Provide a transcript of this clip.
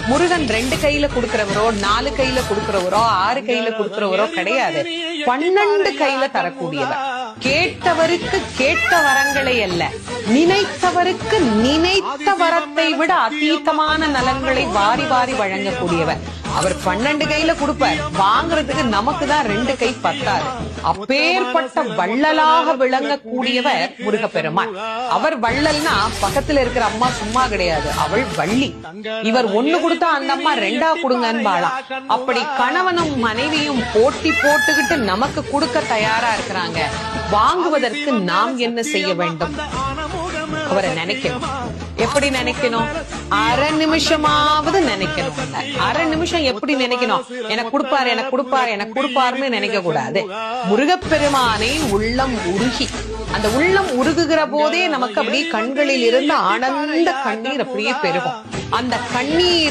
முருகன் 2 கையில கொடுக்கிறவரோ 4 கையில கொடுக்கிறவரோ 6 கையில கொடுக்கிறவரோ கிடையாது. 12 கையில தரக்கூடியவர். கேட்டவருக்கு கேட்ட வரங்களை அல்ல, நினைத்தவருக்கு நினைத்த வரத்தை விட அதீதமான நலன்களை வாரி வாரி வழங்கக்கூடியவர். அவர் 12 கையில கொடுப்பார், வாங்குறதுக்கு நமக்கு தான் 2 கை பத்தாது. அப்பேற்பட்ட வள்ளலாக விளங்கக்கூடியவர் முருகப்பெருமான். அவர் வள்ளல்னா பக்கத்துல இருக்கிற அம்மா சும்மா கிடையாது, அவள் வள்ளி. இவர் 1 கொடுத்தா அந்த அம்மா 2 கொடுங்கன்னு வாழாம். அப்படி கணவனும் மனைவியும் போட்டி போட்டுக்கிட்டு நமக்கு கொடுக்க தயாரா இருக்கிறாங்க. வாங்குவதற்கு நாம் என்ன செய்ய வேண்டும்? அவரை நினைக்கணும். எப்படி நினைக்கணும்? அரை நிமிஷமாவது நினைக்கணும். அரை நிமிஷம் எப்படி நினைக்கணும்? எனக்கு கொடுப்பாரு, எனக்கு கொடுப்பாரு, எனக்கு கொடுப்பாருன்னு நினைக்க கூடாது. முருகப்பெருமானை உள்ளம் உருகி, அந்த உள்ளம் உருகுகிற போதே நமக்கு அப்படியே கண்களில் இருந்து ஆனந்த கண்ணீர் அப்படியே பெருகும். அந்த கண்ணீர்